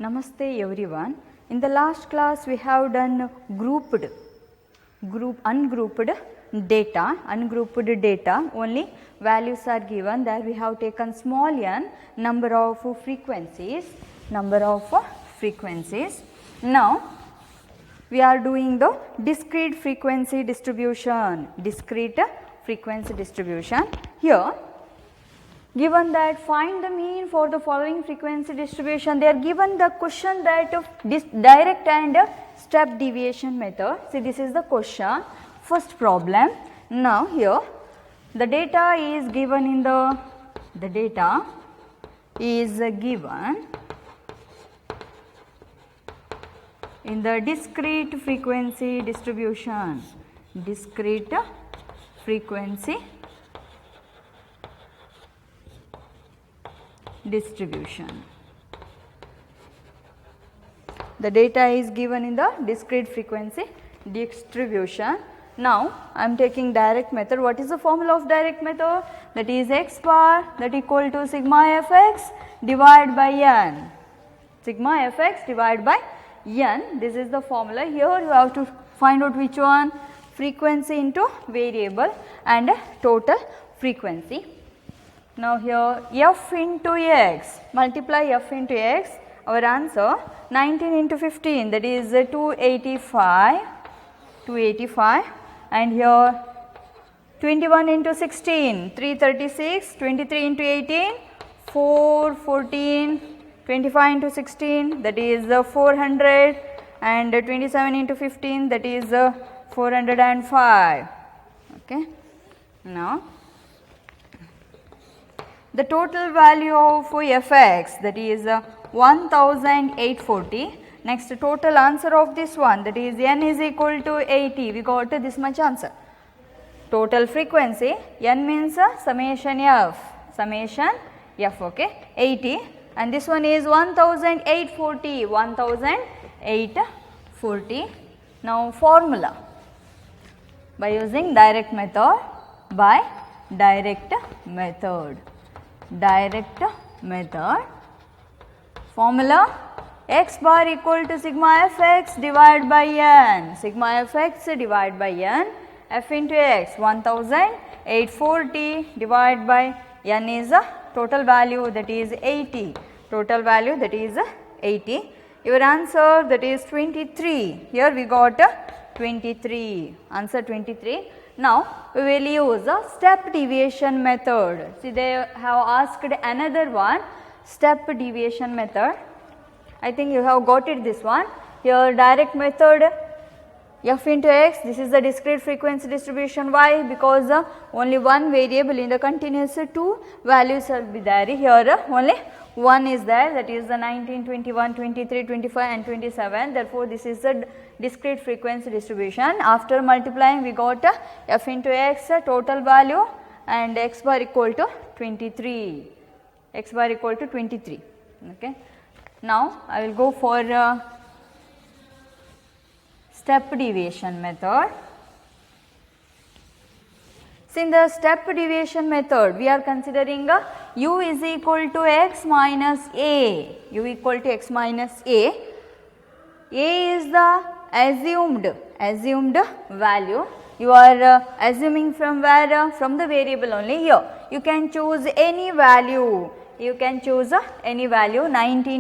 Namaste everyone. In the last class we have done ungrouped data, only values are given. There we have taken small n number of frequencies. Now we are doing the discrete frequency distribution. Here given that find the mean for the following frequency distribution, they are given the question that direct and step deviation method. See, this is the question, first problem. Now here the data is given in the discrete frequency distribution. The data is given in the discrete frequency distribution. Now I am taking direct method. What is the formula of direct method? That is x bar that equal to sigma fx divided by n. Sigma fx divided by n. This is the formula. Here you have to find out which one, frequency into variable and total frequency. Now here f into x, multiply f into x, our answer 19 into 15, that is 285, and here 21 into 16, 336, 23 into 18, 414, 25 into 16, that is 400, and 27 into 15, that is 405. Okay. Now the total value of fx, that is 1840. Next, total answer of this one, that is n is equal to 80. We got this much answer. Total frequency, n means summation f, okay, 80, and this one is 1840. Now formula by using direct method, formula x bar equal to sigma fx divided by n, f into x 1840 divided by n is a total value, that is 80, your answer, that is 23. Here we got 23, answer 23. Now we will use a step deviation method. See, they have asked another one, step deviation method. I think you have got it, this one. Here direct method, f into x, this is the discrete frequency distribution. Why? Because only one variable in the continuous, two values will be there. Here only one is there, that is the 19, 21, 23, 25 and 27. Therefore, this is the discrete frequency distribution. After multiplying, we got f into x total value and x bar equal to 23. Okay. Now I will go for step deviation method. So in the step deviation method, we are considering u is equal to x minus a. A is the assumed value. You are assuming from where? From the variable only. Here you can choose any value. 19,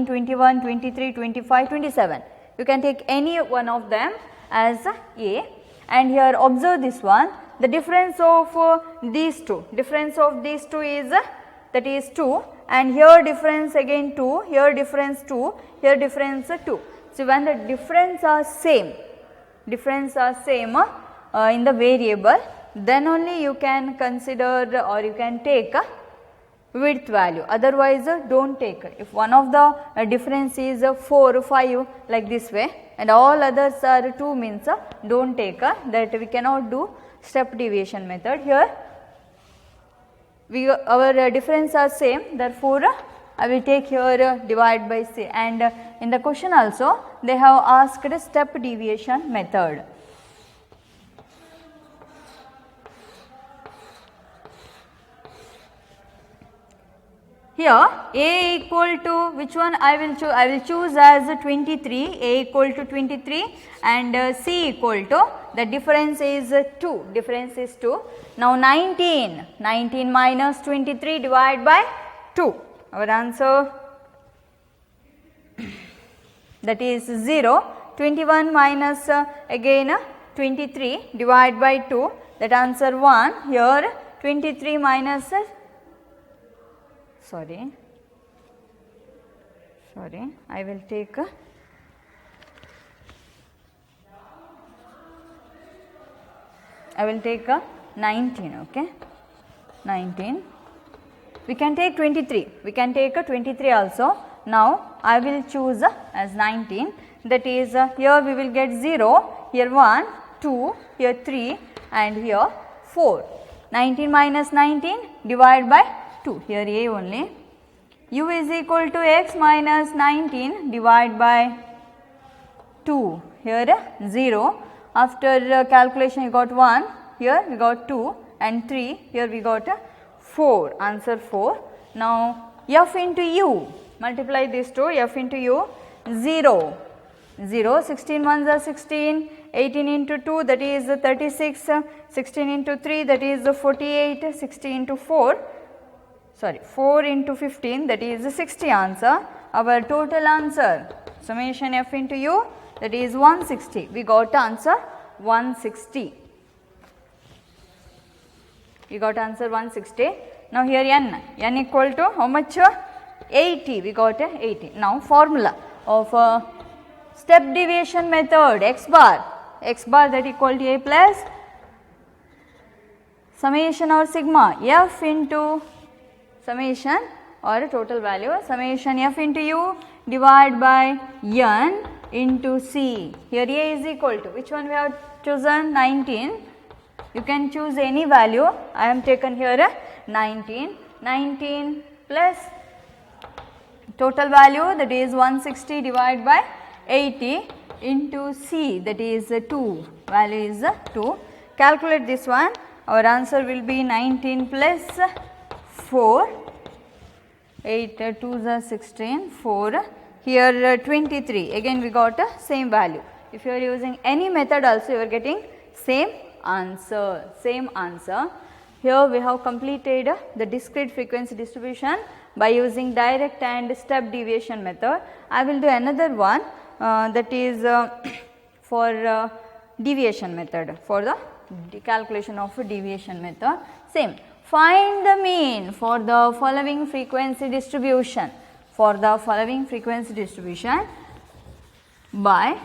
21, 23, 25, 27. You can take any one of them as a. And here observe this one. The difference of these two is that is 2, and here difference again 2, here difference 2, here difference 2. So when the difference are same in the variable, then only you can consider or you can take width value, otherwise do not take. If one of the difference is 4, 5 like this way and all others are 2 means do not take, that we cannot do step deviation method. Here our difference are same, therefore I will take here divide by c, and in the question also they have asked step deviation method. here A equal to which one I will choose? I will choose as 23, A equal to 23 and C equal to, the difference is 2, difference is 2. Now 19, 19 minus 23 divided by 2, our answer that is 0, 21 minus again 23 divided by 2, that answer 1, here 23 minus sorry, I will take a 19, okay, 19. We can take 23, we can take a 23 also. Now I will choose as 19, that is here we will get 0, here 1, 2, here 3 and here 4. 19 minus 19 divided by 2, here A only. U is equal to x minus 19 divided by 2, here 0. After calculation you got 1, here we got 2 and 3, here we got 4, answer 4. Now f into u, multiply these two, f into u, 0, 0, 16 ones are 16, 18 into 2 that is 36, 16 into 3 that is 48, 60 into 4, sorry 4 into 15 that is 60 answer. Our total answer summation f into u, that is 160, we got answer 160. We got answer 160. Now here n equal to how much? 80, we got 80. Now formula of step deviation method, x bar that equal to a plus summation or sigma f into summation or total value, summation f into u divided by n into c. Here a is equal to, which one we have chosen? 19. You can choose any value, I am taken here 19, 19 plus total value, that is 160 divided by 80 into c, that is 2, value is 2. Calculate this one, our answer will be 19 plus 4, 8 2s are 16, 4, here 23, again we got same value. If you are using any method also you are getting same answer, same answer. Here we have completed the discrete frequency distribution by using direct and step deviation method. I will do another one that is for deviation method, for the calculation of deviation method. Same, find the mean for the following frequency distribution, by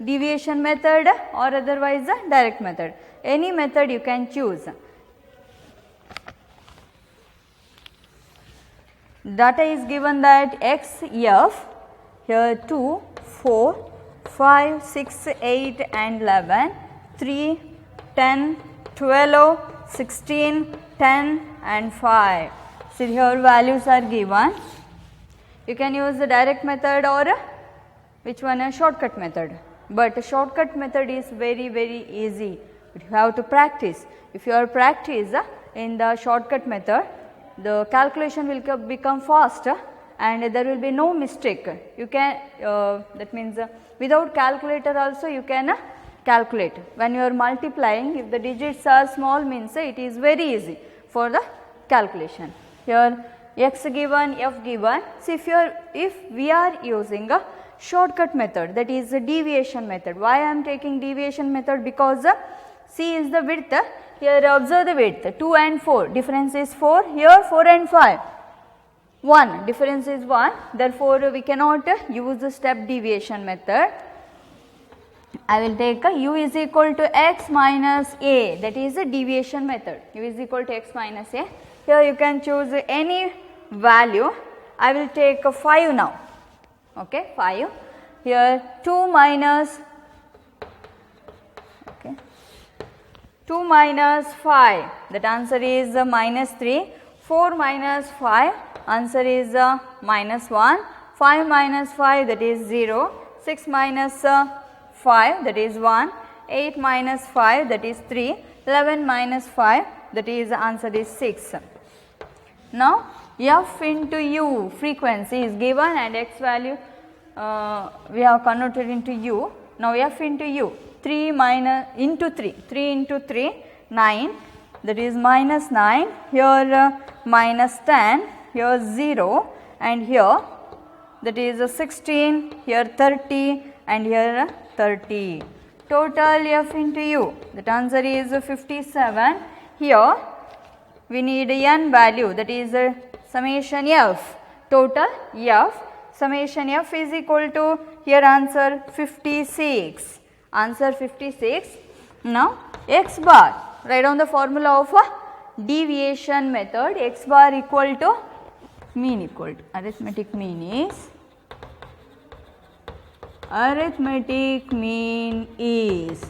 deviation method or otherwise a direct method. Any method you can choose. Data is given that x f, here 2, 4, 5, 6, 8 and 11, 3, 10, 12, 16, 10 and 5. So, here values are given. You can use the direct method or which one, a shortcut method. But shortcut method is very easy, but you have to practice. If you are practice in the shortcut method, the calculation will become fast and there will be no mistake. You can that means without calculator also you can calculate. When you are multiplying, if the digits are small means it is very easy for the calculation. Here x given, f given. See, if we are using a shortcut method, that is the deviation method. Why I am taking deviation method? Because c is the width. Here observe the width, 2 and 4, difference is 4, here 4 and 5, 1, difference is 1, therefore we cannot use the step deviation method. I will take u is equal to x minus a, that is the deviation method, u is equal to x minus a. Here you can choose any value. I will take 5 now, okay, 5. Here 2 minus 2 minus 5, that answer is minus 3, 4 minus 5, answer is minus 1, 5 minus 5 that is 0, 6 minus 5 that is 1, 8 minus 5 that is 3, 11 minus 5 that is answer is 6. Now f into u frequency is given and x value we have converted into u. Now f into u, 3 minus into 3, 3 into 3, 9, that is minus 9, here minus 10, here 0 and here that is 16, here 30 and here 30. Total f into u, that answer is 57. Here we need n value, that is summation f, total f, summation f is equal to, here answer 56, answer 56. Now x bar, write down the formula of a deviation method, x bar equal to mean equal to, arithmetic mean is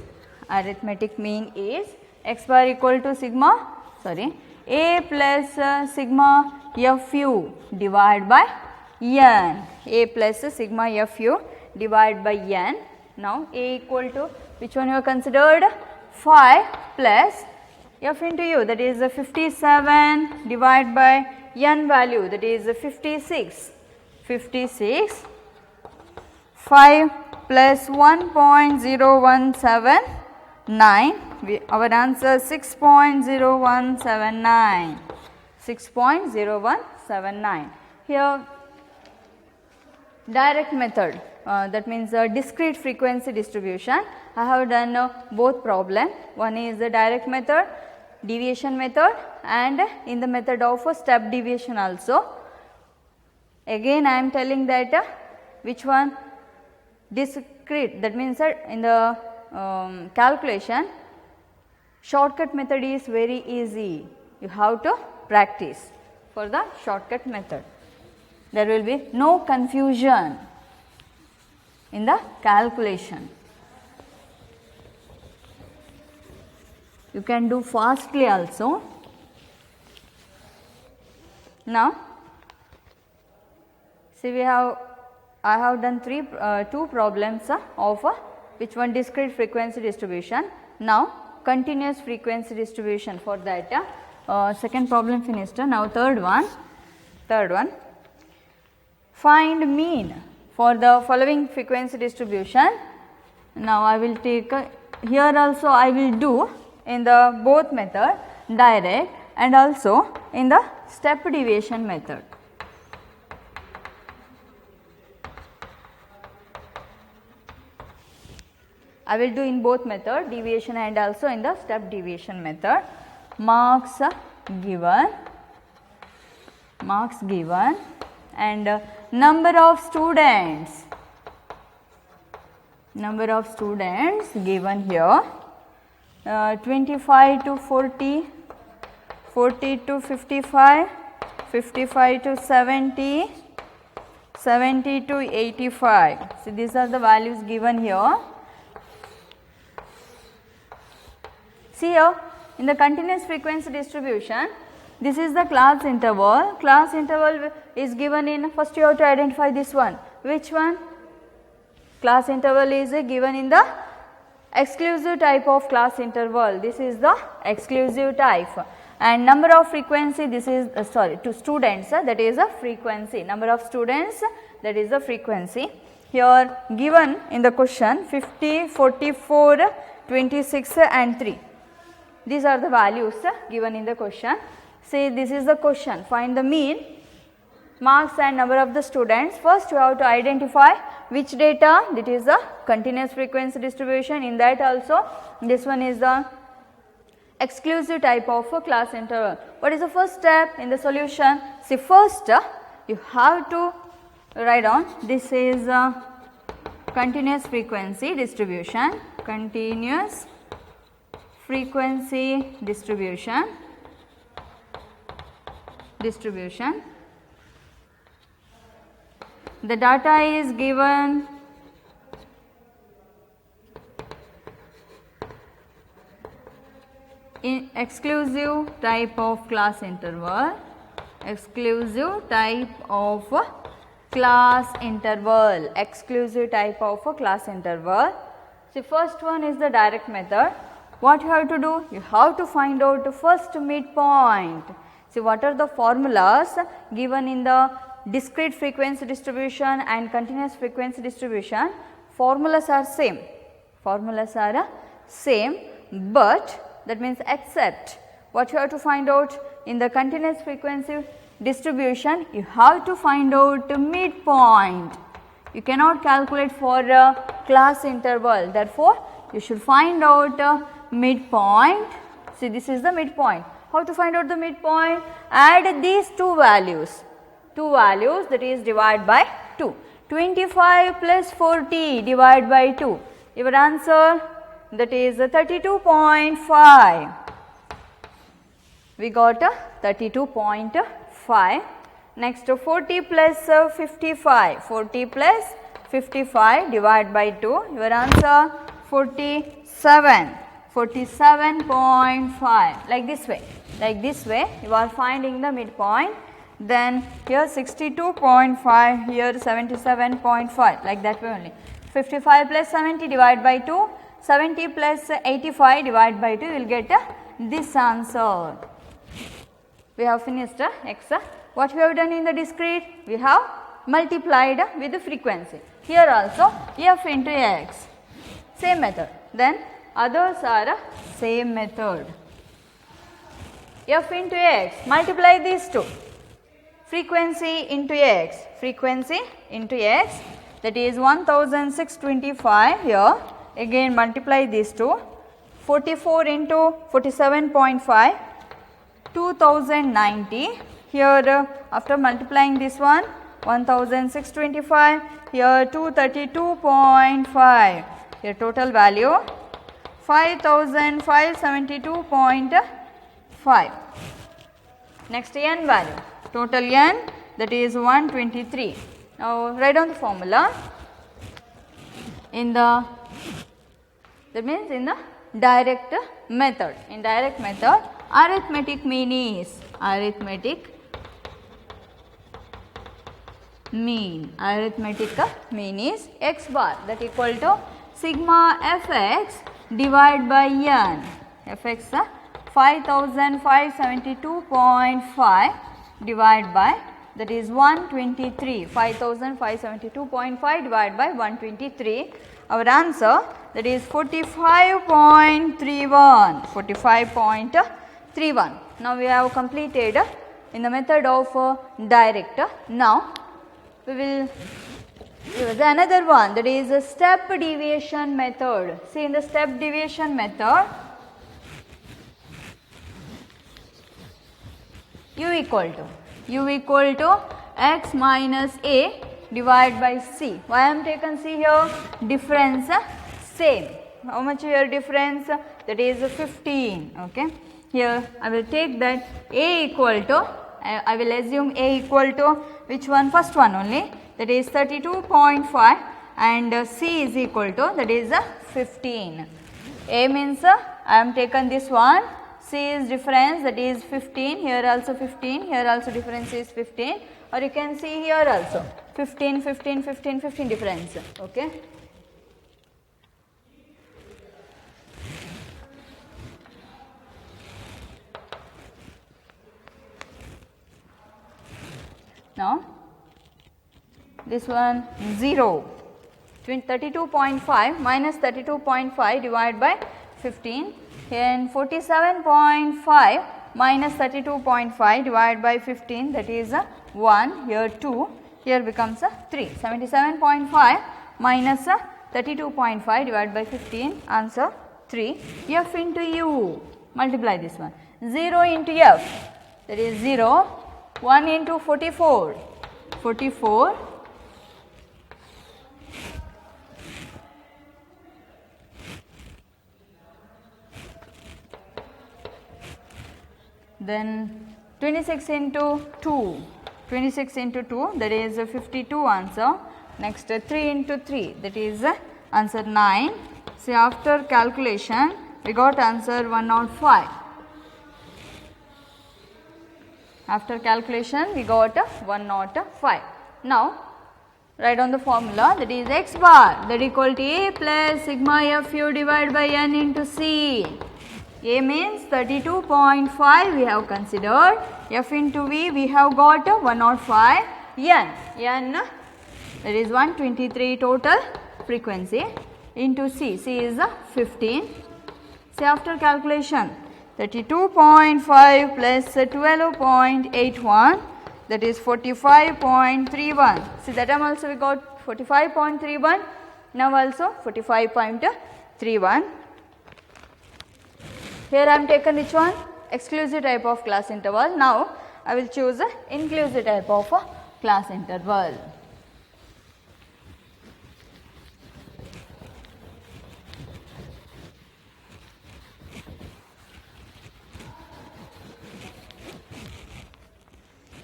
x bar equal to sigma, a plus sigma fu divided by n, a plus sigma fu divided by n. Now a equal to, which one you have considered, 5 plus f into u, that is 57 divided by n value, that is 56, 56, 5 plus 1.0179, our answer 6.0179, 6.0179. Here direct method, that means discrete frequency distribution. I have done both problem. One is the direct method, deviation method, and in the method of step deviation also. Again I am telling that which one discrete, that means in the calculation shortcut method is very easy. You have to practice for the shortcut method. There will be no confusion in the calculation. You can do fastly also. Now see, I have done two problems of which one discrete frequency distribution. Now continuous frequency distribution, for that second problem finished. Now third one, find mean for the following frequency distribution. Now I will take here also I will do in the both method, direct and also in the step deviation method. I will do in both method, deviation and also in the step deviation method. Marks given and number of students given here, 25 to 40, 40 to 55, 55 to 70, 70 to 85. So these are the values given here. See here, in the continuous frequency distribution, this is the class interval. Class interval is given in, first you have to identify this one. Which one? Class interval is given in the exclusive type of class interval. This is the exclusive type. And number of frequency, this is to students, that is a frequency. Number of students, that is the frequency. Here given in the question 50, 44, 26 and 3. These are the values given in the question. Say this is the question, find the mean, marks and number of the students. First you have to identify which data, that is the continuous frequency distribution. In that also this one is the exclusive type of class interval. What is the first step in the solution? See, first you have to write down, this is continuous frequency distribution, continuous frequency distribution. The data is given in exclusive type of class interval, exclusive type of class interval. See, first one is the direct method. What you have to do? You have to find out the first midpoint. See, what are the formulas given in the discrete frequency distribution and continuous frequency distribution? Formulas are same, but that means except what you have to find out in the continuous frequency distribution, you have to find out the midpoint. You cannot calculate for a class interval, therefore you should find out midpoint. See, this is the midpoint. How to find out the midpoint? Add these two values, that is divide by 2. 25 plus 40 divide by 2. Your answer, that is 32.5. We got 32.5. Next 40 plus 55. 40 plus 55 divide by 2. Your answer 47. 47.5. Like this way. You are finding the midpoint. Then here 62.5, here 77.5, like that way only. 55 plus 70 divide by 2, 70 plus 85 divide by 2, you will get this answer. We have finished x. What we have done in the discrete? We have multiplied with the frequency. Here also f into x, same method. Then others are same method. F into x, multiply these two. Frequency into x, that is 1625 here. Again multiply these two. 44 into 47.5, 2090. Here after multiplying this one, 1625, here 232.5. Here total value 5572.5. Next n value. Total n, that is 123. Now write down the formula in the, that means in the direct method. In direct method, arithmetic mean is x bar, that equal to sigma fx divided by n. Fx 5572.5 divided by, that is 123, 5572.5 divided by 123. Our answer, that is 45.31. Now we have completed in the method of direct. Now we will use another one, that is a step deviation method. See, in the step deviation method, u equal to x minus a divided by c. Why I am taken c here? Difference same. How much here difference? That is 15. Okay. Here I will take that a equal to, I will assume a equal to which one? First one only, that is 32.5, and c is equal to, that is 15. A means I am taken this one. C is difference, that is 15, here also 15, here also difference is 15, or you can see here also 15, 15, 15, 15 difference. Okay. Now this one 0, 32.5 minus 32.5 divided by 15. And 47.5 minus 32.5 divided by 15, that is 1, here 2, here becomes 3. 77.5 minus 32.5 divided by 15, answer 3. F into u, multiply this one. 0 into f, that is 0. 1 into 44, 44. Then 26 into 2, 26 into 2, that is 52 answer. Next 3 into 3, that is answer 9. See, after calculation we got answer 105. After calculation we got 105. Now write down the formula, that is x bar, that equal to a plus sigma fu divided by n into c. A means 32.5 we have considered. F into V we have got 105. N that is 123 total frequency into C is 15. See, after calculation 32.5 plus 12.81, that is 45.31. See, that time also we got 45.31, now also 45.31. Here I am taken which one? Exclusive type of class interval. Now I will choose inclusive type of class interval.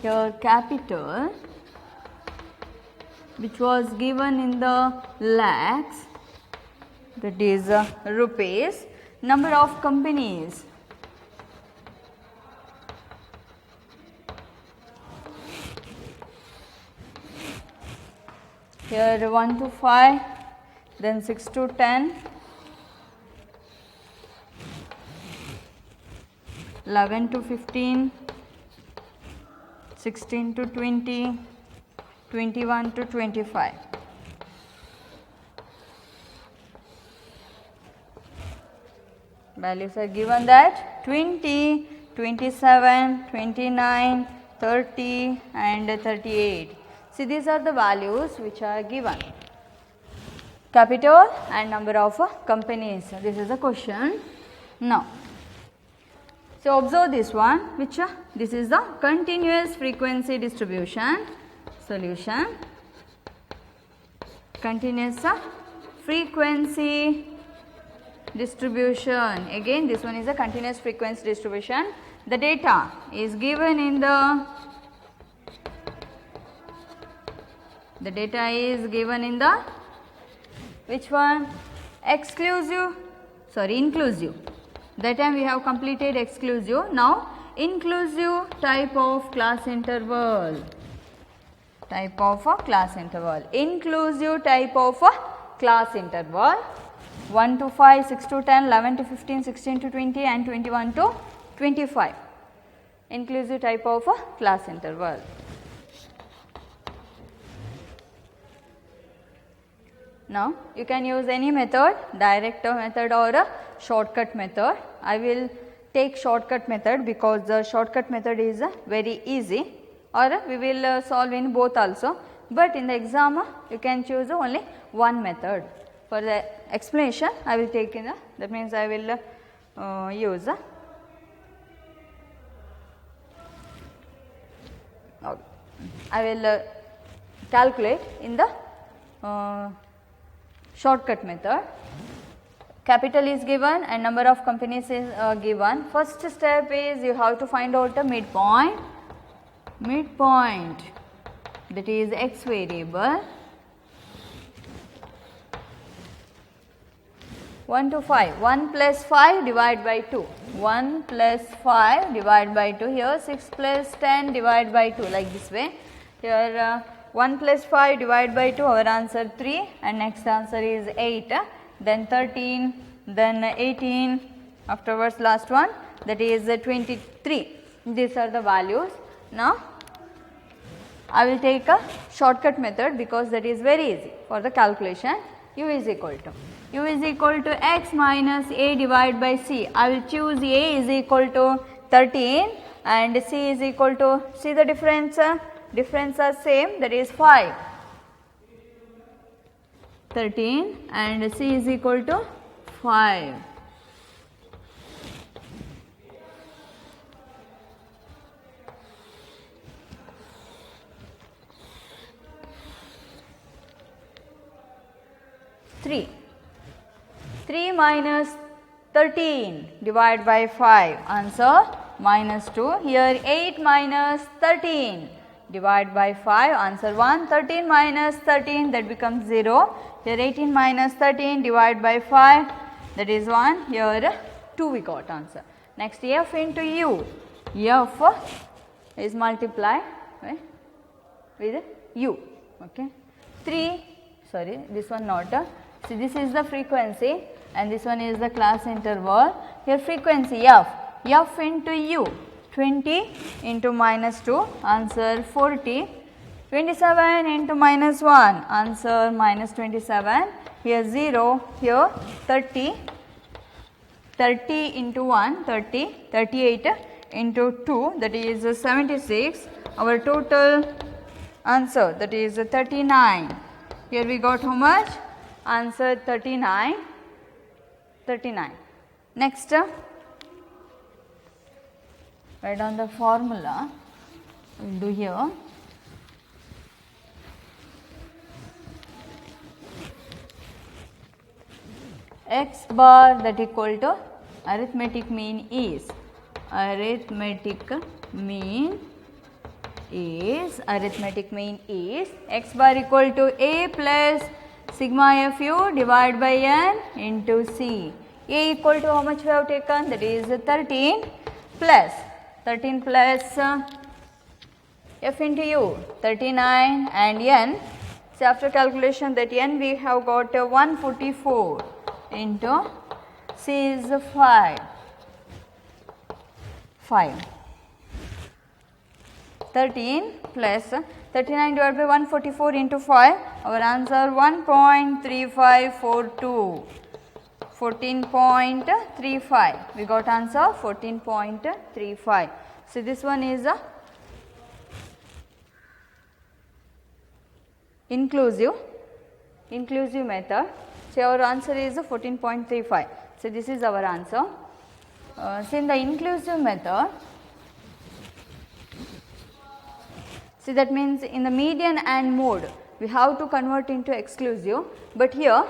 Here capital, which was given in the lakhs, that is rupees. Number of companies, here 1 to 5, then 6 to 10, 11 to 15, 16 to 20, 21 to 25. Values are given that 20, 27, 29, 30 and 38. See, these are the values which are given. Capital and number of companies. This is the question. Now, so observe this one, which this is the continuous frequency distribution. Solution. Continuous frequency distribution. Again, this one is a continuous frequency distribution. The data is given in the which one? Inclusive. That time we have completed exclusive. Now inclusive type of class interval. Inclusive type of class interval. 1 to 5, 6 to 10, 11 to 15, 16 to 20 and 21 to 25. Inclusive type of class interval. Now, you can use any method, direct method or a shortcut method. I will take shortcut method because the shortcut method is very easy, or we will solve in both also, but in the exam you can choose only one method. For the explanation, I will take in that means I will use I will calculate in the shortcut method. Capital is given and number of companies is given. First step is you have to find out a midpoint. Midpoint, that is x variable. 1 to 5, 1 plus 5 divided by 2, 1 plus 5 divided by 2, here 6 plus 10 divided by 2, like this way. Here 1 plus 5 divided by 2, our answer 3 and next answer is 8, then 13, then 18, afterwards last one, that is 23. These are the values. Now I will take a shortcut method because that is very easy for the calculation. U is equal to x minus a divided by c. I will choose a is equal to 13 and c is equal to, see the difference are same, that is 5. 13 and c is equal to 5. Three minus 13 divided by 5, answer minus 2. Here 8 minus 13 divided by 5, answer 1. 13 minus 13, that becomes 0. Here 18 minus 13 divided by 5, that is 1. Here 2 we got answer. Next, f into u. F is multiplied with u. Okay. 3, sorry, this one not. See, this is the frequency and this one is the class interval. here frequency f, f into u, 20 into minus 2, answer 40, 27 into minus 1, answer minus 27, here 0, here 30, 30 into 1, 30, 38 into 2, that is 76, our total answer, that is 39. Here we got how much? Answer 39, 39. Next, write down the formula, we will do here. X bar that equal to arithmetic mean is x bar equal to a plus sigma fu divided by n into c. A equal to how much we have taken, that is 13 plus f into u 39 and n. So, after calculation that n we have got 144 into c is 5. 13 plus 39 divided by 144 into 5, our answer 1.3542, 14.35, we got answer 14.35. So, this one is a inclusive method. So, our answer is 14.35. So, this is our answer. So, in the inclusive method, see that means in the median and mode we have to convert into exclusive, but here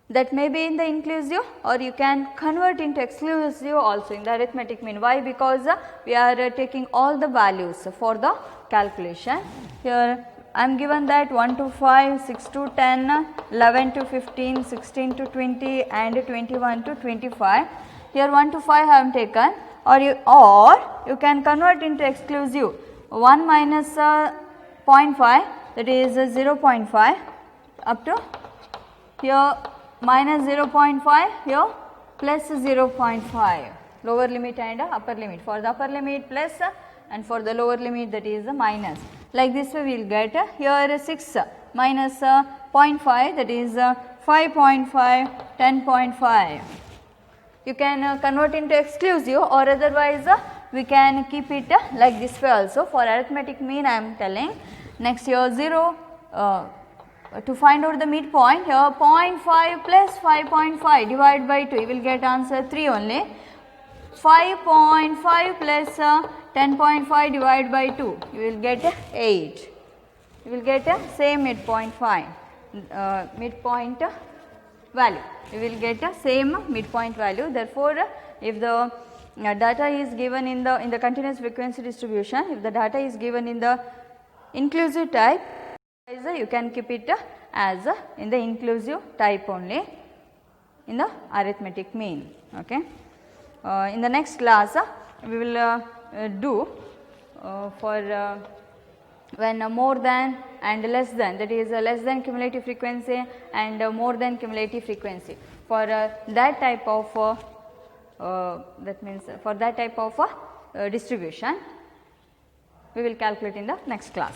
that may be in the inclusive or you can convert into exclusive also in the arithmetic mean. Why? Because we are taking all the values for the calculation. Here I am given that 1 to 5, 6 to 10, 11 to 15, 16 to 20 and 21 to 25. Here 1 to 5 I have taken, or you can convert into exclusive. 1 minus 0.5, that is 0.5, up to here minus 0.5, here plus 0.5, lower limit and upper limit. For the upper limit plus and for the lower limit, that is minus. Like this way we will get here 6 minus 0.5, that is 5.5, 10.5. You can convert into exclusive, or otherwise we can keep it like this way also. For arithmetic mean I am telling. Next here 0, to find out the midpoint, here 0.5 plus 5.5 divided by 2, you will get answer 3 only. 5.5 plus 10.5 divided by 2, you will get 8. You will get same midpoint midpoint value. You will get a same midpoint value. Therefore, if the data is given in the continuous frequency distribution, if the data is given in the inclusive type, you can keep it as in the inclusive type only in the arithmetic mean. Okay. In the next class, we will do for when more than and less than, that is less than cumulative frequency and more than cumulative frequency. For that type of for that type of distribution, we will calculate in the next class.